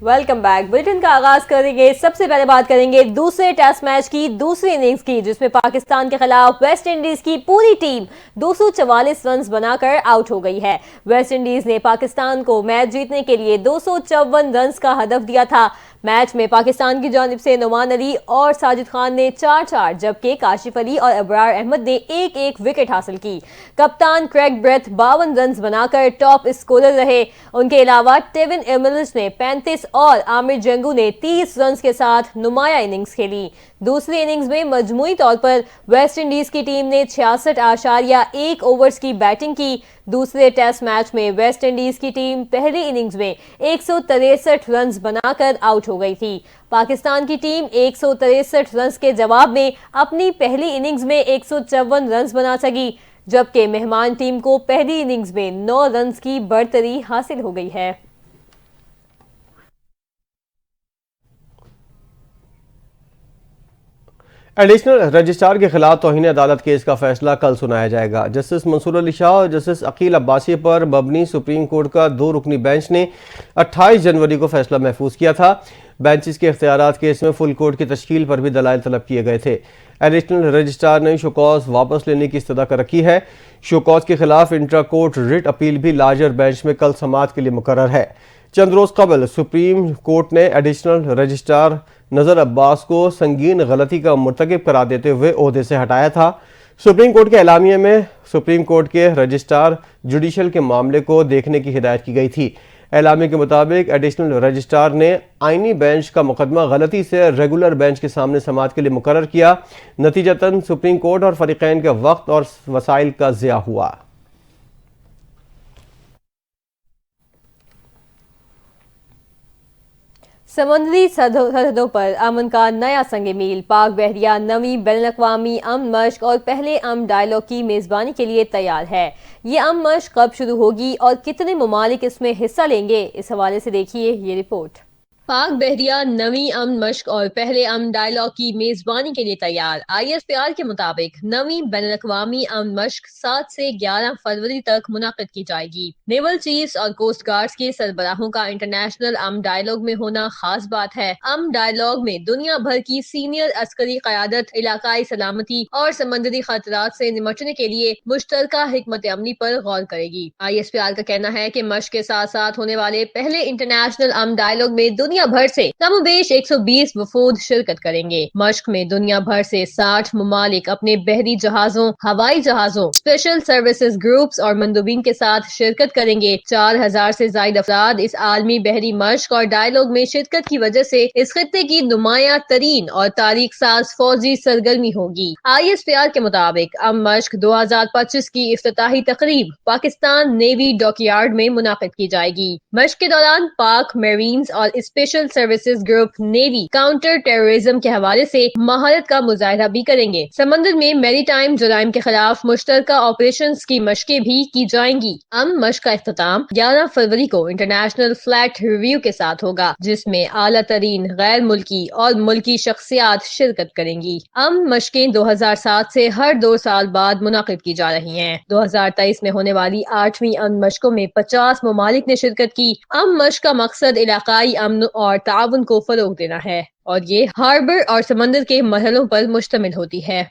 Welcome back. Bulletin का आगाज करेंगे। सबसे पहले बात करेंगे दूसरे टेस्ट मैच की दूसरी इनिंग्स की, जिसमें पाकिस्तान के खिलाफ वेस्ट इंडीज की पूरी टीम 244 रन बनाकर आउट हो गई है। वेस्ट इंडीज ने पाकिस्तान को मैच जीतने के लिए 254 रन का हदफ दिया था। मैच में पाकिस्तान की जानिब से नुमान अली और साजिद खान ने 4-4, जबकि काशिफ अली और अबरार अहमद ने एक एक विकेट हासिल की। कप्तान क्रेग ब्रेथ 52 रन बनाकर टॉप स्कोरर रहे। उनके अलावा टेविन एमिलिस ने 35 और आमिर जंगू ने 30 रन के साथ नुमाया इनिंग्स खेली। दूसरी इनिंग्स में मजमूई तौर पर वेस्ट इंडीज की टीम ने 66.1 ओवर्स की बैटिंग की। दूसरे टेस्ट मैच में वेस्ट इंडीज की टीम पहली इनिंग्स में 163 रन बनाकर आउट हो गई थी। पाकिस्तान की टीम 163 रन के जवाब में अपनी पहली इनिंग्स में 154 रन बना सकी, जबकि मेहमान टीम को पहली इनिंग्स में 9 रन की बढ़तरी हासिल हो गई है। एडिशनल रजिस्ट्रार के खिलाफ तौहीन अदालत केस का फैसला कल सुनाया जाएगा। जस्टिस मंसूर अली शाह और जस्टिस अकील अब्बासी पर मबनी सुप्रीम कोर्ट का 2 रुकनी बेंच ने 28 जनवरी को फैसला महफूज किया था। बेंचेस के इख्तियारात केस में फुल कोर्ट की तश्कील पर भी दलाइल तलब किए गए थे। एडिशनल रजिस्ट्रार ने शोकॉज वापस लेने की इस्तदा कर रखी है। शोकॉज के खिलाफ इंट्रा कोर्ट रिट अपील भी लार्जर बेंच में कल समाअत के लिए मुकर्रर है। चंद रोज कबल सुप्रीम कोर्ट ने एडिशनल रजिस्ट्रार नजर अब्बास को संगीन गलती का मुर्तकिब करार देते हुए ओहदे से हटाया था। सुप्रीम कोर्ट के एलामिया में सुप्रीम कोर्ट के रजिस्ट्रार जुडिशल के मामले को देखने की हिदायत की गई थी। एलामिया के मुताबिक एडिशनल रजिस्ट्रार ने आईनी बेंच का मुकदमा गलती से रेगुलर बेंच के सामने समाअत के लिए मुकर्रर किया। नतीजतन सुप्रीम कोर्ट और फरीकैन के वक्त और वसाइल का ज़िया हुआ। समुद्री सरहदों पर अमन का नया संग मील। पाक बहरिया नवी बैनुल-अक़वामी अमन मश्क और पहले अमन डायलॉग की मेज़बानी के लिए तैयार है। ये अमन मश्क कब शुरू होगी और कितने ममालिक इसमें हिस्सा लेंगे, इस हवाले से देखिए ये रिपोर्ट। पाक बहरिया नवी अमन मश्क और पहले अमन डायलॉग की मेजबानी के लिए तैयार। ISPR के मुताबिक नवी बैनुल-अक़वामी अमन मश्क 7 से 11 फरवरी तक मुनाकिद की जाएगी। नेवल चीफ्स और कोस्ट गार्ड्स के सरबराहों का इंटरनेशनल अमन डायलॉग में होना खास बात है। अमन डायलॉग में दुनिया भर की सीनियर अस्करी क़यादत इलाकाई सलामती और समंदरी खतरात से निपटने के लिए मुश्तरका हिकमत अमली पर गौर करेगी। ISPR का कहना है कि मश्क के साथ साथ होने वाले पहले इंटरनेशनल अमन डायलॉग में दुनिया भर से कमोबेश 120 वफूद शिरकत करेंगे। मश्क में दुनिया भर से 60 ममालिक अपने बहरी जहाजों, हवाई जहाजों, स्पेशल सर्विसेज ग्रुप्स और मंदूबीन के साथ शिरकत करेंगे। 4000 से ज्यादा अफराद इस आलमी बहरी मश्क और डायलॉग में शिरकत की वजह से इस खित्ते की नुमाया तरीन और तारीख साज फौजी सरगर्मी होगी। ISPR के मुताबिक अमन मश्क 2025 की इफ्तिताही तकरीब पाकिस्तान नेवी डॉकयार्ड में मुनाकिद की जाएगी। मश्क के दौरान पाक मेरीन्स और special services group navy counter terrorism के हवाले से महारत का मुजाहिरा भी करेंगे। समंदर में मैरीटाइम जुराइम के खिलाफ मुश्तरका ऑपरेशंस की मशकें भी की जाएंगी। अमन मश्क का इख्तिताम 11 फरवरी को इंटरनेशनल फ्लैट रिव्यू के साथ होगा, जिसमें आला तरीन गैर मुल्की और मुल्की शख्सियात शिरकत करेंगी। अमन मशकें 2007 से हर 2 साल बाद मुनाकिद की जा रही हैं। 2023 में होने वाली 8वीं अमन मशकों में 50 ममालिक ने शिरकत की। अमन मश्क का मकसद इलाकाई अमन और ताउन को फरोग देना है और ये हार्बर और समंदर के मरहलों पर मुश्तमिल होती है।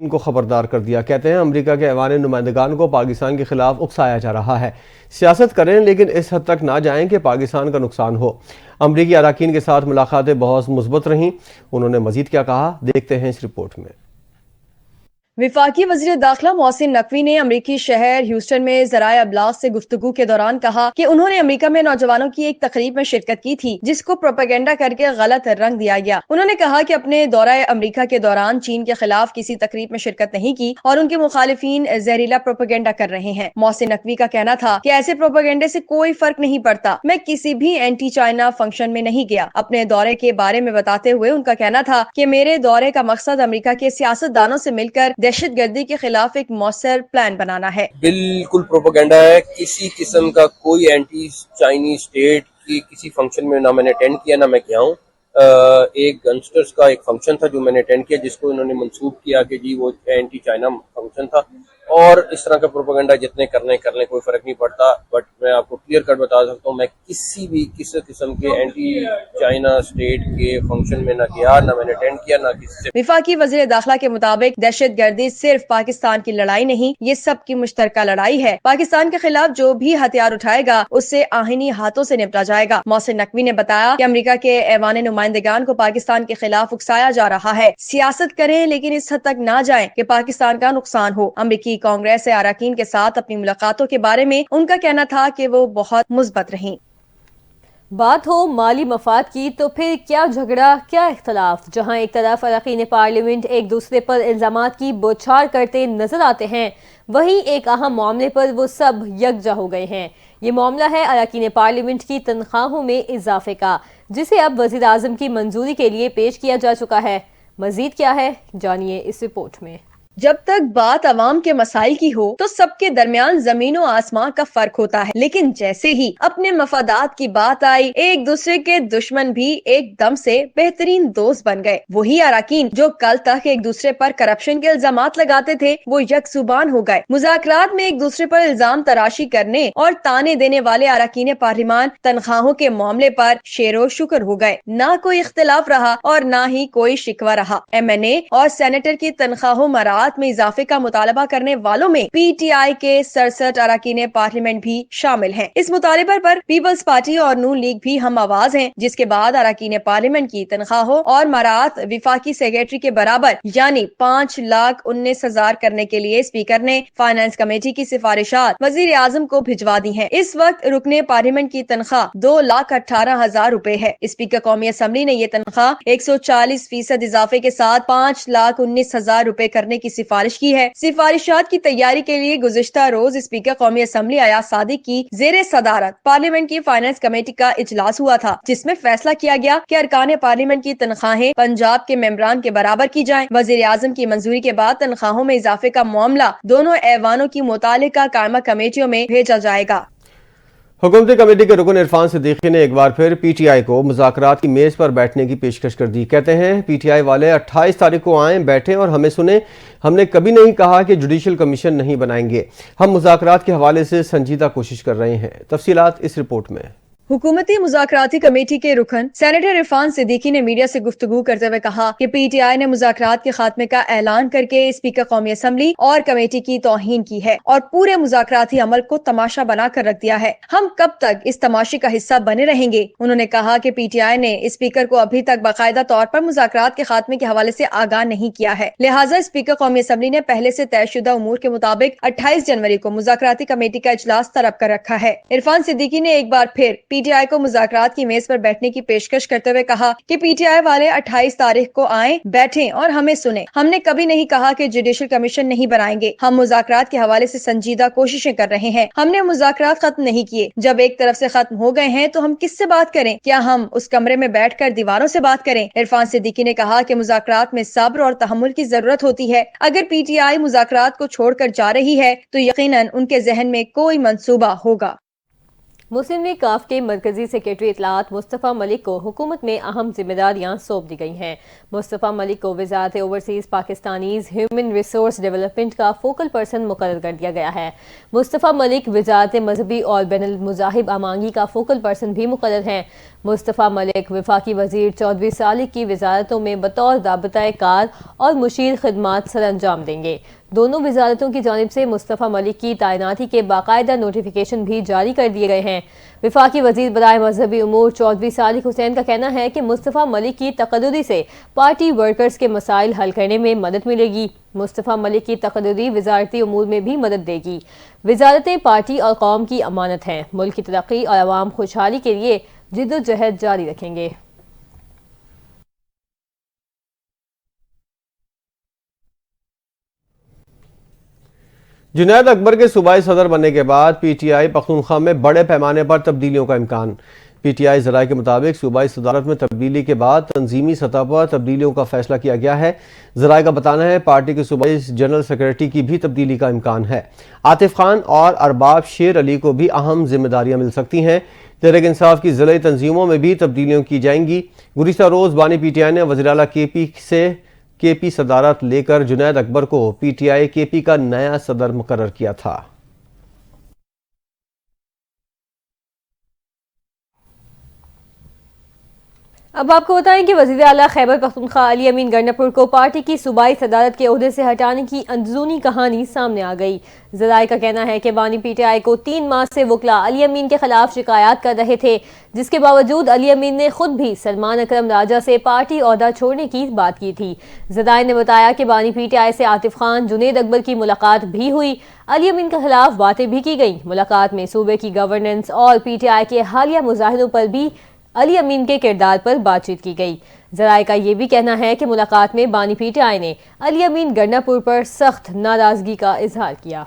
इनको खबरदार कर दिया। कहते हैं अमेरिका के ऐवान नुमाइंदगान को पाकिस्तान के खिलाफ उकसाया जा रहा है। सियासत करें लेकिन इस हद तक ना जाएं कि पाकिस्तान का नुकसान हो। अमरीकी अराकीन के साथ मुलाकातें बहुत मुस्बत रहीं। उन्होंने मजीद क्या कहा, देखते हैं इस रिपोर्ट में। विफाकी वज़ीर दाखिला मोहसिन नकवी ने अमरीकी शहर ह्यूस्टन में ज़राए अबलाग से गुफ्तगू के दौरान कहा कि उन्होंने अमरीका में नौजवानों की एक तकरीब में शिरकत की थी, जिसको प्रोपेगेंडा करके गलत रंग दिया गया। उन्होंने कहा कि अपने दौरा अमरीका के दौरान चीन के खिलाफ किसी तकरीब में शिरकत नहीं की और उनके मुखालिफिन जहरीला प्रोपेगेंडा कर रहे हैं। मोहसिन नकवी का कहना था कि ऐसे प्रोपेगेंडे से कोई फर्क नहीं पड़ता। मैं किसी भी एंटी चाइना फंक्शन में नहीं गया। अपने दौरे के बारे में बताते हुए उनका कहना था कि मेरे दौरे का मकसद अमरीका के सियासतदानों से मिलकर दहशत गर्दी के खिलाफ एक मौसर प्लान बनाना है। बिल्कुल प्रोपेगेंडा है। किसी किस्म का कोई एंटी चाइनीज स्टेट की किसी फंक्शन में ना मैंने अटेंड किया ना मैं गया हूँ। एक गंगस्टर्स का एक फंक्शन था जो मैंने अटेंड किया, जिसको इन्होंने मंसूब किया कि जी वो एंटी चाइना फंक्शन था। और इस तरह का प्रोपेगेंडा जितने करने कोई फर्क नहीं पड़ता। बट मैं आपको क्लियर कट बता सकता हूँ, मैं किसी किस्म के एंटी चाइना स्टेट के फंक्शन में ना गया, ना मैंने अटेंड किया, ना किसी से। विफाकी वज़ीर दाखिला के मुताबिक दहशत गर्दी सिर्फ पाकिस्तान की लड़ाई नहीं, ये सबकी मुश्तरका लड़ाई है। पाकिस्तान के खिलाफ जो भी हथियार उठाएगा उससे आहिनी हाथों से निपटा जाएगा। मोहसिन नकवी ने बताया कि अमेरिका के ऐवान नुमाइंदगान को पाकिस्तान के खिलाफ उकसाया जा रहा है। सियासत करें लेकिन इस हद तक ना जाएं कि पाकिस्तान का नुकसान हो। अमेरिकी कांग्रेस से अरकान के साथ अपनी मुलाकातों के बारे में उनका कहना था कि वो बहुत मुस्बत रहीं। बात हो माली मफाद की तो फिर क्या झगड़ा, क्या इख्तलाफ। जहां एक तरफ अरकान पार्लियामेंट एक दूसरे पर इल्जामात की बौछार करते नजर आते हैं, वहीं एक अहम मामले पर वो सब यकजा हो गए हैं। ये मामला है अरकान पार्लियामेंट की तनख्वाहों में इजाफे का, जिसे अब वज़ीर आज़म की मंजूरी के लिए पेश किया जा चुका है। मजीद क्या है, जानिए इस रिपोर्ट में। जब तक बात अवाम के मसाइल की हो तो सबके दरमियान जमीन और आसमान का फर्क होता है, लेकिन जैसे ही अपने मफादात की बात आई, एक दूसरे के दुश्मन भी एकदम से बेहतरीन दोस्त बन गए। वही अरकान जो कल तक एक दूसरे पर करप्शन के इल्जामात लगाते थे, वो यकजुबान हो गए। मुज़ाकरात में एक दूसरे पर इल्जाम तराशी करने और ताने देने वाले अरकान पार्लिमान तनख्वाहों के मामले पर शेरो शुक्र हो गए। ना कोई इख्तिलाफ रहा और ना ही कोई शिकवा रहा। MNA और सेनेटर की तनख्वाहों मरात में इजाफे का मुतालबा करने वालों में PTI के 67 अरकान पार्लियामेंट भी शामिल हैं। इस मुतालबे पर पीपल्स पार्टी और नून लीग भी हम आवाज हैं, जिसके बाद अरकान पार्लियामेंट की तनख्वाहों और मरात विफाकी सेक्रेटरी के बराबर यानी 5,19,000 करने के लिए स्पीकर ने फाइनेंस कमेटी की सिफारिशात वजीर आजम को भिजवा दी है। इस वक्त रुकने पार्लियामेंट की तनख्वाह 2,18,000 रूपए है। स्पीकर कौमी असम्बली ने ये तनख्वाह 140% इजाफे के साथ 5,19,000 रूपए करने की सिफारिश की है। सिफारिशात की तैयारी के लिए गुज़िश्ता रोज स्पीकर कौमी असम्बली अयाज सादिक की ज़ेरे सदारत पार्लियामेंट की फाइनेंस कमेटी का इजलास हुआ था, जिसमें फैसला किया गया कि अरकान पार्लियामेंट की तनख्वाहें पंजाब के मेंबरान के बराबर की जाएं। वज़ीर आज़म की मंजूरी के बाद तनख्वाहों में इजाफे का मामला दोनों ऐवानों की मुतालिका कायमा कमेटियों में भेजा जाएगा। हुकूमती कमेटी के रुकन इरफान सिद्दीकी ने एक बार फिर PTI को मुज़ाकरात की मेज़ पर बैठने की पेशकश कर दी। कहते हैं PTI वाले 28 तारीख को आएँ, बैठें और हमें सुने। हमने कभी नहीं कहा कि जुडिशल कमीशन नहीं बनाएंगे। हम मुज़ाकरात के हवाले से संजीदा कोशिश कर रहे हैं। तफसीलात इस रिपोर्ट में। हुकूमती मुज़ाकराती कमेटी के रुकन सेनेटर इरफान सिद्दीकी ने मीडिया से गुफ्तगू करते हुए कहा कि PTI ने मुज़ाकरात के खात्मे का ऐलान करके स्पीकर कौमी असम्बली और कमेटी की तौहीन की है और पूरे मुज़ाकराती अमल को तमाशा बनाकर रख दिया है। हम कब तक इस तमाशे का हिस्सा बने रहेंगे। उन्होंने कहा कि PTI ने स्पीकर को अभी तक बाकायदा तौर पर मुज़ाकरात के खात्मे के हवाले से आगाह नहीं किया है, लिहाजा स्पीकर कौमी असम्बली ने पहले से तयशुदा उमूर के मुताबिक 28 जनवरी को मुज़ाकराती कमेटी का इजलास तलब कर रखा है। इरफान सिद्दीकी ने एक बार फिर PTI को मुज़ाकरात की मेज पर बैठने की पेशकश करते हुए कहा कि PTI वाले 28 तारीख को आएं, बैठें और हमें सुने। हमने कभी नहीं कहा कि जुडिशल कमीशन नहीं बनाएंगे। हम मुज़ाकरात के हवाले से संजीदा कोशिशें कर रहे हैं। हमने मुज़ाकरात खत्म नहीं किए। जब एक तरफ से खत्म हो गए हैं तो हम किससे बात करें? क्या हम उस कमरे में बैठकर दीवारों से बात करें? इरफान सिद्दीकी ने कहा कि मुज़ाकरात में सब्र और तहम्मुल की जरूरत होती है। अगर PTI मुज़ाकरात को छोड़कर जा रही है तो यकीनन उनके जहन में कोई मंसूबा होगा। मुस्लिम लीग काफ के मरकजी सेक्रेटरी इतलात मुस्तफ़ा मलिक को हुकूमत में अहम जिम्मेदारियां सौंप दी गई हैं। मुस्तफ़ा मलिक को वज़ारत overseas Pakistanis human resource development का फोकल पर्सन मुकर्रर कर दिया गया है। मुस्तफ़ा मलिक वज़ारत मजहबी और बैनुल मुज़ाहिब अमांगी का फोकल पर्सन भी मुकर्रर हैं। मुस्तफ़ा मलिक वफाकी वज़ीर चौधरी सालिक की वज़ारतों में बतौर दाबता कार और मुशीर खिदमात सर अंजाम देंगे। दोनों वज़ारतों की जानिब से मुस्तफ़ा मलिक की तैनाती के बाकायदा नोटिफिकेशन भी जारी कर दिए गए हैं। वफाकी वज़ीर बराए मजहबी उमूर चौधरी सालिक हुसैन का कहना है कि मुस्तफ़ा मलिक की तक़द्दुरी से पार्टी वर्कर्स के मसाइल हल करने में मदद मिलेगी। मुस्तफ़ा मलिक की तक़द्दुरी वज़ारती उमूर में भी मदद देगी। वज़ारतें पार्टी और कौम की अमानत हैं। मुल्क की तरक्की और अवाम खुशहाली के लिए जिद्दोजहद जारी रखेंगे। जुनैद अकबर के सूबाई सदर बनने के बाद PTI पख्तूनख्वा में बड़े पैमाने पर तब्दीलियों का इम्कान। PTI ज़राए के मुताबिक सूबाई सदारत में तब्दीली के बाद तंजीमी सतह पर तब्दीलियों का फैसला किया गया है। ज़राए का बताना है पार्टी के सूबाई जनरल सेक्रेटरी की भी तब्दीली का इम्कान है। आतिफ खान और अरबाब शेर अली को भी अहम जिम्मेदारियाँ मिल सकती हैं। तहरीक इंसाफ की ज़िले तंजीमों में भी तब्दीलियाँ की जाएंगी। गुज़िश्ता रोज़ बानी PTI ने वज़ीर आला KP से KP सदारत लेकर जुनैद अकबर को PTI KP का नया सदर मुकर्रर किया था। अब आपको बताएं कि वज़ीर आला खैबर पख्तूनख्वा अली अमीन गंडापुर को पार्टी की सूबाई सदारत के ओहदे से हटाने की अंदरूनी कहानी सामने आ गई। ज़राए का कहना है कि बानी PTI को 3 माह से वकला अली अमीन के खिलाफ शिकायत कर रहे थे, जिसके बावजूद अली अमीन ने खुद भी सलमान अकरम राजा से पार्टी ओहदा छोड़ने की बात की थी। ज़राए ने बताया कि बानी PTI से आतिफ खान, जुनैद अकबर की मुलाकात भी हुई। अली अमीन के खिलाफ बातें भी की गई। मुलाकात में सूबे की गवर्नेंस और PTI के हालिया मुजाहिरों पर भी अली अमीन के किरदार पर बातचीत की गई। ज़राए का यह भी कहना है कि मुलाकात में बानी PTI ने अली अमीन गंडापुर पर सख्त नाराजगी का इजहार किया।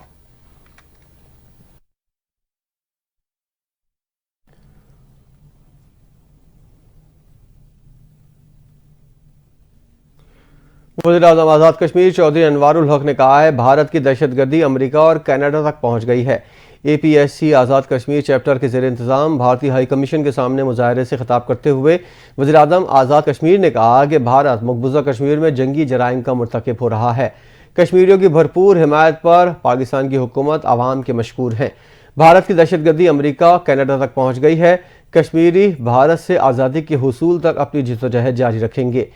वज़ीर आज़म आज़ाद कश्मीर चौधरी अनवारुल हक ने कहा है, भारत की दहशतगर्दी अमेरिका और कनाडा तक पहुंच गई है। APSC आज़ाद कश्मीर चैप्टर के ज़ेर इंतज़ाम भारतीय हाई कमीशन के सामने मुजाहरे से खिताब करते हुए वज़ीर आज़म आज़ाद कश्मीर ने कहा कि भारत मकबूजा कश्मीर में जंगी जराइम का मुर्तकिब हो रहा है। कश्मीरियों की भरपूर हिमायत पर पाकिस्तान की हुकूमत आवाम के मशकूर हैं। भारत की दहशतगर्दी अमेरिका कनाडा तक पहुँच गई है। कश्मीरी भारत से आज़ादी के हुसूल तक अपनी जिद्दोजहद जारी रखेंगे।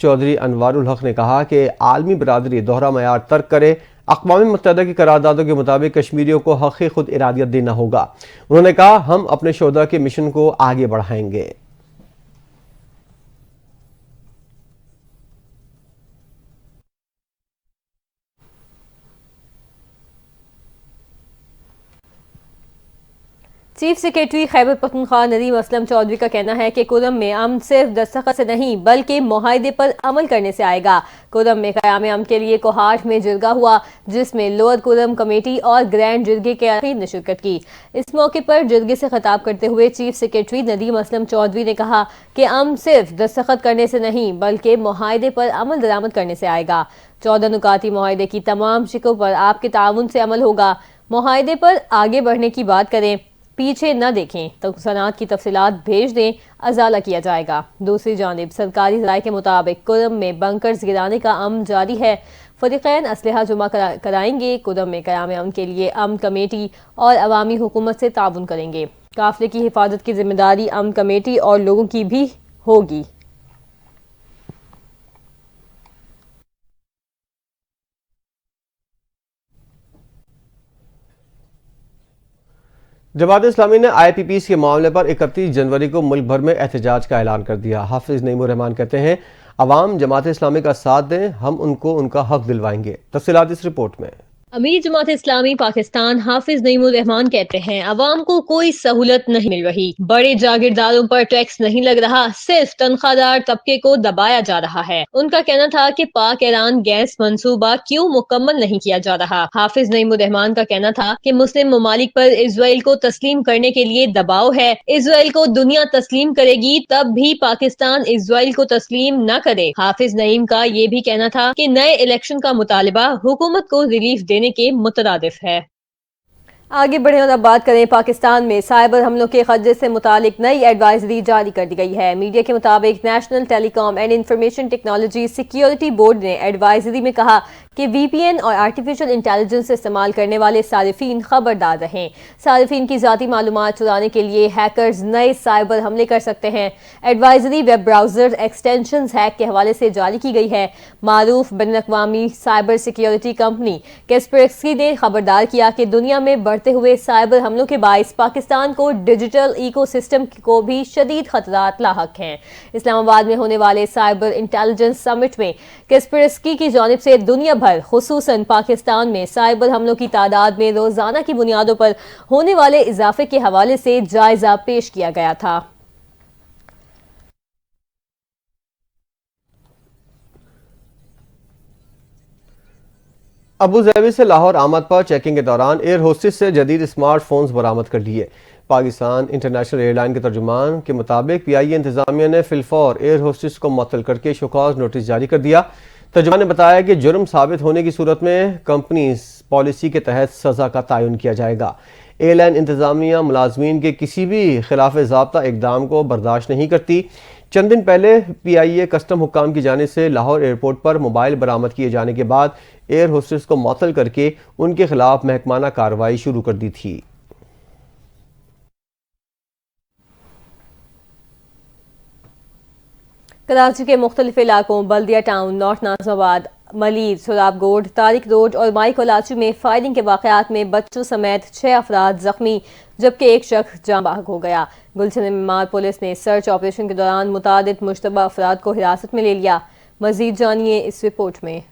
चौधरी अनवारुल हक ने कहा कि आलमी बरादरी दोहरा मयार तर्क करे। अक़वाम मुत्तहिदा की करारदादों के मुताबिक कश्मीरियों को हक़ खुद इरादियत देना होगा। उन्होंने कहा, हम अपने शोधा के मिशन को आगे बढ़ाएंगे। चीफ सेक्रेटरी खैबर पख्तूनख्वा नदीम असलम चौधरी का कहना है कि कुरम में अमन सिर्फ दस्तखत से नहीं बल्कि मुआहदे पर अमल करने से आएगा। कुरम में क़याम अमन के लिए कोहाट में जिरगा हुआ, जिसमें लोअर कुरम कमेटी और ग्रैंड जिरगे के अरकान ने शिरकत की। इस मौके पर जिरगे से खिताब करते हुए चीफ सेक्रेटरी नदीम असलम चौधरी ने कहा कि अमन सिर्फ दस्तखत करने से नहीं बल्कि मुआहदे पर अमल दरामद करने से आएगा। 14 नुकाती मुआहदे की तमाम शिकों पर आपके ताउन से अमल होगा। मुआहदे पर आगे बढ़ने की बात करें, पीछे न देखें तो सनात की तफसीलात भेज दें, अजाला किया जाएगा। दूसरी जानिब सरकारी राय के मुताबिक कुरम में बंकर्स गिराने का अमल जारी है। फरीक़ैन असलहा जुमा कराएंगे। कुरम में क़याम अमन के लिए अमन कमेटी और अवामी हुकूमत से ताउन करेंगे। काफिले की हिफाजत की जिम्मेदारी अमन कमेटी और लोगों की भी होगी। जमात इस्लामी ने IPPs के मामले पर 31 जनवरी को मुल्क भर में एहतजाज का ऐलान कर दिया। हाफिज नईमुर रहमान कहते हैं, अवाम जमात इस्लामी का साथ दें, हम उनको उनका हक दिलवाएंगे। तफसीलात इस रिपोर्ट में। अमीर जमात इस्लामी पाकिस्तान हाफिज नईमुर रहमान कहते हैं, अवाम को कोई सहूलत नहीं मिल रही, बड़े जागीरदारों पर टैक्स नहीं लग रहा, सिर्फ तनख्वाहदार तबके को दबाया जा रहा है। उनका कहना था कि पाक ईरान गैस मंसूबा क्यों मुकम्मल नहीं किया जा रहा। हाफिज नईमुर रहमान का कहना था कि मुस्लिम ममालिक पर इजराइल को तस्लीम करने के लिए दबाव है। इजराइल को दुनिया तस्लीम करेगी तब भी पाकिस्तान इजराइल को तस्लीम न करे। हाफिज नईम का ये भी कहना था कि नए इलेक्शन का मुतालबा हुकूमत को रिलीफ देने के मुतरादिफ है। आगे बढ़े और अब बात करें, पाकिस्तान में साइबर हमलों के खतरे से मुतालिक नई एडवाइजरी जारी कर दी गई है। मीडिया के मुताबिक national telecom and information technology security board ने एडवाइजरी में कहा कि VPN और आर्टिफिशियल इंटेलिजेंस इस्तेमाल करने वाले सारिफीन खबरदार रहें। सारिफीन की ज़ाती मालूमात चुराने के लिए हैकर्स नए साइबर हमले कर सकते हैं। Advisory web browser extensions hack के हवाले से जारी की गई है। मारूफ बैनुल-अक़वामी साइबर सिक्योरिटी कंपनी कैस्परस्की ने खबरदार किया कि दुनिया में बढ़ते हुए साइबर हमलों के बाइस पाकिस्तान को डिजिटल इकोसिस्टम को भी शदीद खतरात लाहक हैं। इस्लामाबाद में होने वाले साइबर इंटेलिजेंस समिट में कैस्परस्की की जानिब से दुनिया भर खुसूसन पाकिस्तान में साइबर हमलों की तादाद में रोजाना की बुनियादों पर होने वाले इजाफे के हवाले से जायजा पेश किया गया था। अबू धाबी से लाहौर आमद पर चेकिंग के दौरान एयर होस्टेस से जदीद स्मार्टफोन्स बरामद कर लिए। पाकिस्तान इंटरनेशनल एयरलाइन के तर्जुमान के मुताबिक PIA इंतजामिया ने फिलफौर एयर होस्टेस को मुअत्तल करके शोकॉज नोटिस जारी कर दिया। तर्जुमान ने बताया कि जुर्म साबित होने की सूरत में कंपनी पॉलिसी के तहत सजा का तयन किया जाएगा। एयरलाइन इंतजामिया मुलाजमीन के किसी भी खिलाफ ज़ाब्ता इकदाम को बर्दाश्त नहीं करती। चंद दिन पहले PIA कस्टम हुक्काम की जानिब से लाहौर एयरपोर्ट पर मोबाइल बरामद किए जाने के बाद एयर होस्टेस को मुअत्तल करके उनके खिलाफ महकमाना कार्रवाई शुरू कर दी थी। कराची के मुख्तलिफ इलाकों बल्दिया टाउन, नॉर्थ नाज़िमाबाद, मलीर, सुराबगोड, तारिक रोड और माई कोलाची में फायरिंग के वाक़यात में बच्चों समेत 6 अफराद जख्मी जबकि एक शख्स जाँ बहक हो गया। गुलशन मेमार पुलिस ने सर्च ऑपरेशन के दौरान मुतादिद मुश्तबा अफराद को हिरासत में ले लिया। मजीद जानिए इस रिपोर्ट में।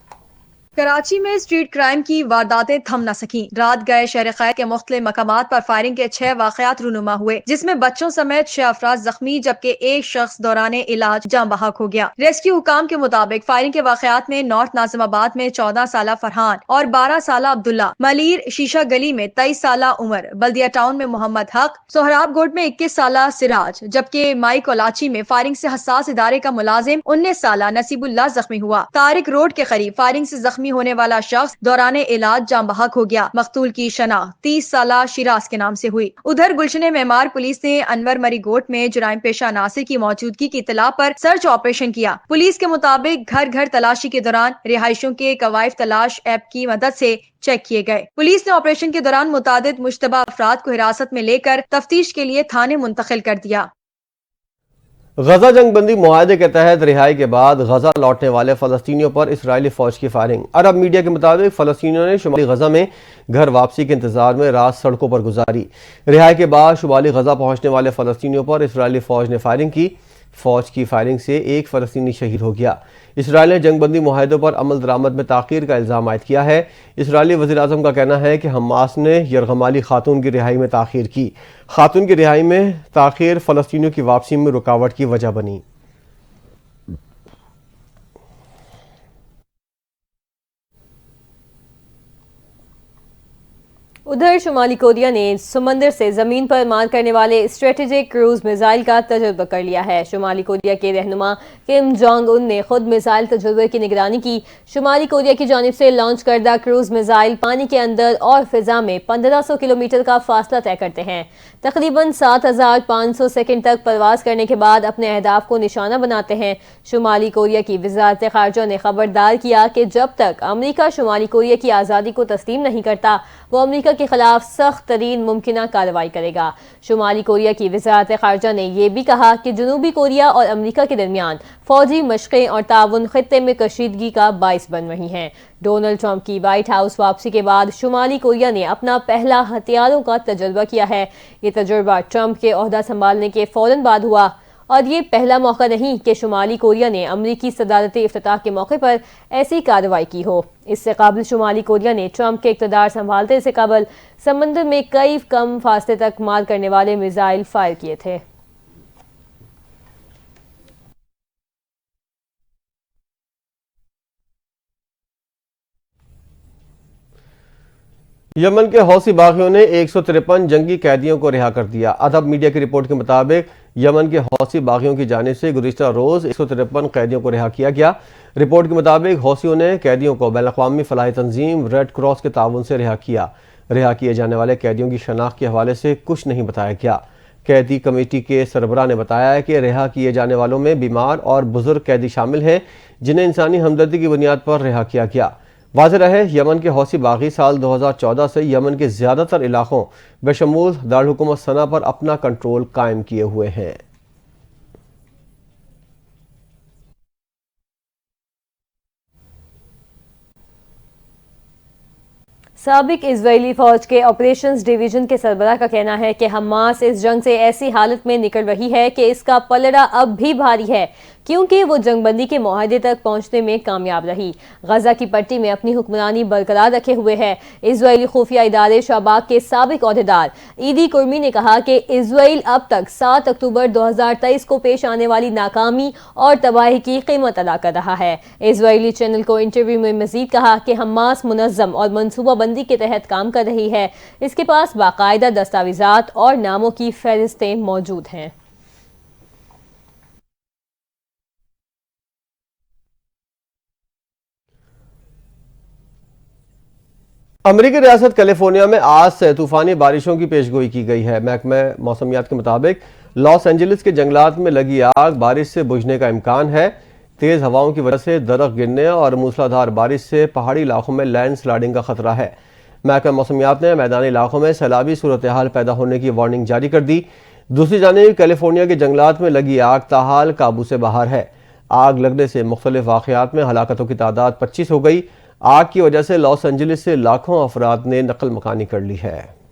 कराची में स्ट्रीट क्राइम की वारदातें थम न सकी। रात गए शहर खैर के मुख्तलिफ मकामात पर फायरिंग के 6 वाकयात रूनुमा हुए, जिसमें बच्चों समेत 6 अफराद जख्मी जबकि एक शख्स दौरान इलाज जाँ बहक हो गया। रेस्क्यू हुकाम के मुताबिक फायरिंग के वाकयात में नॉर्थ नाज़िमाबाद में 14 साल फरहान और 12 साल अब्दुल्ला, मलीर शीशा गली में 23 साल उमर, बल्दिया टाउन में मोहम्मद हक, सोहराबगोड में 21 साल सिराज, जबकि माई कोलाची में फायरिंग से हसास इदारे का मुलाजिम 19 साल नसीबुल्लाह जख्मी हुआ। तारिक रोड के करीब फायरिंग से जख्मी होने वाला शख्स दौरान इलाज जाँ बहक हो गया। मकतूल की शनाख्त 30 साल शिराज के नाम से हुई। उधर गुलशन मेमार पुलिस ने अनवर मरीगोट में जुराइम पेशा नासिर की मौजूदगी की इतला पर सर्च ऑपरेशन किया। पुलिस के मुताबिक घर घर तलाशी के दौरान रिहायशों के कवायद तलाश ऐप की मदद से चेक किए गए। पुलिस ने ऑपरेशन के दौरान मुतादिद मुश्तबा अफराद को हिरासत में लेकर तफ्तीश के लिए थाने मुंतकिल कर दिया। गजा जंगबंदी मुआहदे के तहत रिहाई के बाद गजा लौटने वाले फलस्तीनियों पर इसराइली फौज की फायरिंग। अरब मीडिया के मुताबिक फलस्तीनियों ने शुमाली गजा में घर वापसी के इंतजार में रात सड़कों पर गुजारी। रिहाई के बाद शुमाली गजा पहुंचने वाले फलस्तीनियों पर इसराइली फौज ने फायरिंग की। फौज की फायरिंग से एक फलस्तीनी शहीद हो गया। इसराइल ने जंगबंदी मुआहदों पर अमल दरामद में ताखीर का इल्ज़ाम आयद किया है। इसराइली वज़ीर आज़म का कहना है कि हमास ने यरगमाली खातून की रिहाई में ताखीर की। खातून की रिहाई में ताखीर फलस्तीनियों की वापसी में रुकावट की वजह बनी। उधर शुमाली कोरिया ने समंदर से जमीन पर मार करने वाले स्ट्रेटेजिक क्रूज मिसाइल का तजुर्बा कर लिया है। शुमाली कोरिया के रहनुमा किम जोंग उन ने खुद मिसाइल तजुर्बे की निगरानी की। शुमाली कोरिया की जानिब से लॉन्च करदा क्रूज मिसाइल पानी के अंदर और फिजा में 1500 किलोमीटर का फासला तय करते हैं। तकरीबन 7500 सेकंड तक परवाज करने के बाद अपने अहदाफ को निशाना बनाते हैं। शुमाली कोरिया की वजारत खारजा ने खबरदार किया कि जब तक अमरीका शुमाली कोरिया की आज़ादी को तस्लीम नहीं करता वो अमरीका के खिलाफ सख्त तरीन मुमकिन कार्रवाई करेगा। शुमाली कोरिया की वजारत खारजा ने यह भी कहा कि जनूबी कोरिया और अमरीका के दरमियान फौजी मशक़ें और ताउन खित्ते में कशीदगी का बाइस बन रही हैं। डोनाल्ड ट्रंप की व्हाइट हाउस वापसी के बाद शुमाली कोरिया ने अपना पहला हथियारों का तजुर्बा किया है। ये तजुर्बा ट्रंप के ओहदा संभालने के फौरन बाद हुआ और ये पहला मौका नहीं कि शुमाली कोरिया ने अमरीकी सदारती इफ्तिताह के मौके पर ऐसी कार्रवाई की हो। इससे कबल शुमाली कोरिया ने ट्रंप के इक़्तिदार संभालते से कबल समंदर में कई कम फासले तक मार करने वाले मिसाइल फायर किए थे। यमन के हौसी बागियों ने 153 जंगी कैदियों को रिहा कर दिया। अदब मीडिया की रिपोर्ट के मुताबिक यमन के हौसी बागियों की जानिब से गुज़िश्ता रोज़ 153 कैदियों को रिहा किया गया। रिपोर्ट के मुताबिक हौसियों ने कैदियों को बैनुल-अक़वामी फलाही तंजीम रेड क्रॉस के ताउन से रिहा किया। रिहा किए जाने वाले कैदियों की शनाख्त के हवाले से कुछ नहीं बताया गया। कैदी कमेटी के सरबराह ने बताया कि रिहा किए जाने वालों में बीमार और बुजुर्ग कैदी शामिल हैं जिन्हें इंसानी हमदर्दी की बुनियाद पर रिहा किया गया। वाज़ेह रहे यमन के हौसी बागी साल 2014 से यमन के ज़्यादातर इलाकों बेशमूल दारुल हुकूमत सना पर अपना कंट्रोल कायम किए हुए हैं। साबिक इजरायली फौज के ऑपरेशंस डिवीजन के सरबराह का कहना है कि हमास इस जंग से ऐसी हालत में निकल रही है कि इसका पलड़ा अब भी भारी है क्योंकि वो जंगबंदी के मुआहदे तक पहुंचने में कामयाब रही। गजा की पट्टी में अपनी हुक्मरानी बरकरार रखे हुए है। इजरायली खुफिया इदारे शाबाक के साबिक ओहदेदार ईदी कुर्मी ने कहा कि इजराइल अब तक 7 अक्टूबर 2023 को पेश आने वाली नाकामी और तबाही की कीमत अदा कर रहा है। इजरायली चैनल को इंटरव्यू में मजीद कहा कि हमास मुनज़्ज़म और मनसूबाबंदी के तहत काम कर रही है। इसके पास बाकायदा दस्तावेजात और नामों की फहरिस्तें मौजूद हैं। अमेरिकी रियासत कैलिफोर्निया में आज से तूफानी बारिशों की पेशगोई की गई है। महकमा मौसमियात के मुताबिक लॉस एंजलिस के जंगलात में लगी आग बारिश से बुझने का इम्कान है। तेज हवाओं की वजह से दरख्त गिरने और मूसलाधार बारिश से पहाड़ी इलाकों में लैंड स्लाइडिंग का खतरा है। महकमा मौसमियात ने मैदानी इलाकों में सैलाबी सूरत हाल पैदा होने की वार्निंग जारी कर दी। दूसरी जानिब कैलिफोर्निया के जंगलात में लगी आग ताहाल काबू से बाहर है। आग लगने से मुख्तलिफ वाक़यात में हलाकतों की तादाद 25 हो गई। आग की वजह से लॉस एंजलिस से लाखों अफराद ने नकल मकानी कर ली है।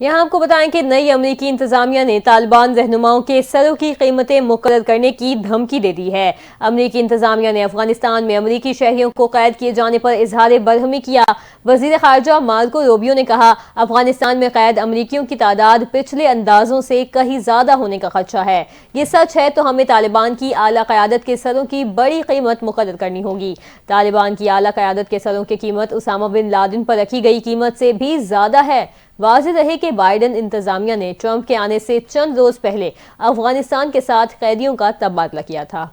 यहाँ आपको बताएं कि नई अमेरिकी इंतजामिया ने तालिबान रहनुमाओं के सरों की कीमतें मुकर्रर करने की धमकी दे दी है। अमेरिकी इंतजामिया ने अफगानिस्तान में अमेरिकी शहरियों को कैद किए जाने पर इजहार बरहमी किया। वजीर खारजा मार्को रूबियो ने कहा, अफगानिस्तान में कैद अमेरिकियों की तादाद पिछले अंदाजों से कहीं ज्यादा होने का खदशा है। ये सच है तो हमें तालिबान की आला क़यादत के सरों की बड़ी कीमत मुकर्रर करनी होगी। तालिबान की आला क़यादत के सरों की कीमत उसामा बिन लादेन पर रखी गई कीमत से भी ज्यादा है। वाज़ेह रहे कि बाइडेन इंतजामिया ने ट्रंप के आने से चंद रोज पहले अफगानिस्तान के साथ कैदियों का तबादला किया था।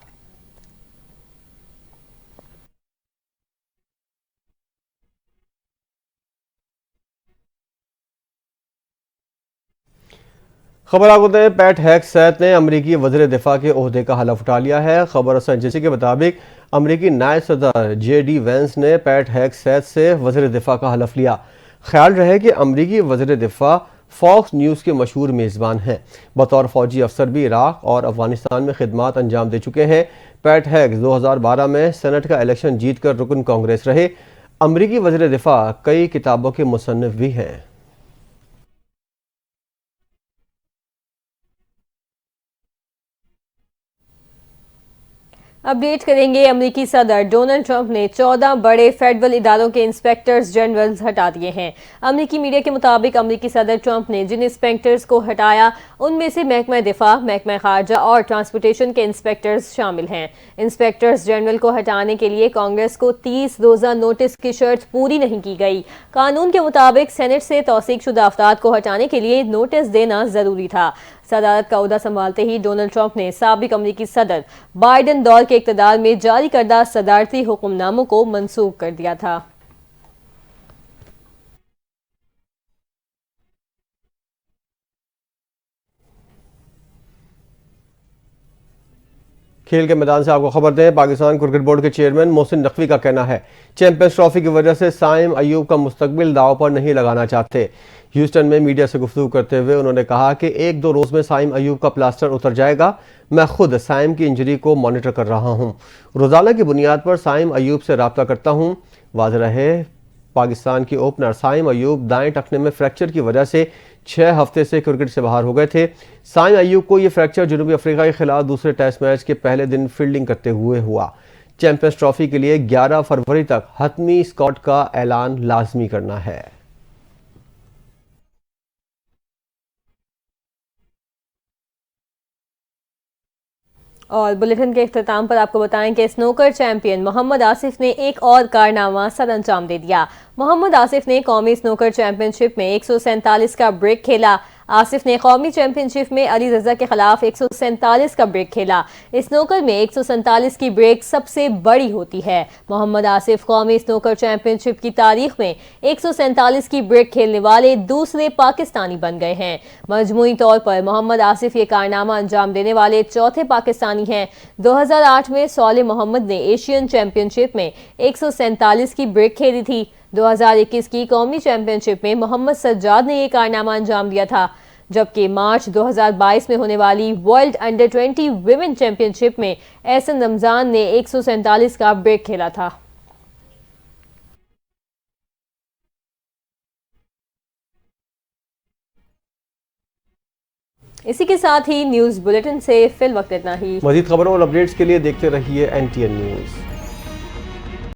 खबर आपको बताएं, पैट हेग्सेथ ने अमरीकी वज़ीर दिफा के ओहदे का हलफ उठा लिया है। खबर एजेंसी के मुताबिक अमरीकी नायब सदर JD वेंस ने पैट हेग्सेथ से वज़ीर दिफा का हलफ लिया। ख्याल रहे कि अमरीकी वज़ीर दिफा फॉक्स न्यूज़ के मशहूर मेज़बान हैं। बतौर फौजी अफसर भी इराक और अफगानिस्तान में खिदमात अंजाम दे चुके हैं। पैट हेग्स 2012 में सेनेट का इलेक्शन जीतकर रुकन कांग्रेस रहे। अमरीकी वज़ीर दिफा कई किताबों के मुसन्निफ भी हैं। अपडेट करेंगे, अमेरिकी सदर डोनाल्ड ट्रंप ने 14 बड़े फेडरल इदारों के इंस्पेक्टर्स जनरल हटा दिए हैं। अमेरिकी मीडिया के मुताबिक अमेरिकी सदर ट्रंप ने जिन इंस्पेक्टर्स को हटाया उनमें से महकमा दिफा, महकमा खारजा और ट्रांसपोर्टेशन के इंस्पेक्टर्स शामिल हैं। इंस्पेक्टर्स जनरल को हटाने के लिए कांग्रेस को 30 रोजा नोटिस की शर्त पूरी नहीं की गई। कानून के मुताबिक सेनेट से तौसीकशुदा अफराद को हटाने के लिए नोटिस देना जरूरी था। सदारत का ओहदा संभालते ही डोनाल्ड ट्रंप ने साबिक अमेरिकी सदर बाइडेन दौर के इक़्तिदार में जारी करदा सदारती हुक्मनामों को मंसूख कर दिया था। खेल के मैदान से आपको खबर दें, पाकिस्तान क्रिकेट बोर्ड के चेयरमैन मोहसिन नकवी का कहना है चैंपियंस ट्रॉफी की वजह से साइम अयूब का मुस्तकबिल दाव पर नहीं लगाना चाहते। ह्यूस्टन में मीडिया से गुफ्तगू करते हुए उन्होंने कहा कि 1-2 रोज में साइम अयूब का प्लास्टर उतर जाएगा। मैं खुद साइम की इंजरी को मॉनिटर कर रहा हूँ। रोजाना की बुनियाद पर साइम अयूब से रब्ता करता हूँ। वाज़ेह रहे, पाकिस्तान की ओपनर साइम अयूब दाएं टखने में फ्रैक्चर की वजह से 6 हफ्ते से क्रिकेट से बाहर हो गए थे। साइम अयूब को यह फ्रैक्चर जनूबी अफ्रीका के खिलाफ दूसरे टेस्ट मैच के पहले दिन फील्डिंग करते हुए हुआ। चैंपियंस ट्रॉफी के लिए 11 फरवरी तक हतमी स्क्वाड का ऐलान लाजमी करना है। और बुलेटिन के इख्तिताम पर आपको बताएं कि स्नूकर चैंपियन मोहम्मद आसिफ ने एक और कारनामा सर अंजाम दे दिया। मोहम्मद आसिफ ने कौमी स्नूकर चैंपियनशिप में 147 का ब्रेक खेला। आसिफ ने कौमी चैंपियनशिप में अली रजा के खिलाफ 147 का ब्रेक खेला। स्नूकर में 147 की ब्रेक सबसे बड़ी होती है। मोहम्मद आसिफ कौमी स्नूकर चैंपियनशिप की तारीख में 147 की ब्रेक खेलने वाले दूसरे पाकिस्तानी बन गए हैं। मजमूई तौर पर मोहम्मद आसिफ ये कारनामा अंजाम देने वाले चौथे पाकिस्तानी हैं। 2008 में सौले मोहम्मद ने एशियन चैंपियनशिप में 147 की ब्रेक खेली थी। 2021 की कौमी चैंपियनशिप में मोहम्मद सज्जाद ने यह कारनामा अंजाम दिया था, जबकि मार्च 2022 में होने वाली वर्ल्ड अंडर 20 विमेन चैंपियनशिप में एहसन रमजान ने 147 का ब्रेक खेला था। इसी के साथ ही न्यूज बुलेटिन से फिल वक्त इतना ही। मजीद खबरों और अपडेट्स के लिए देखते रहिए NTN न्यूज़।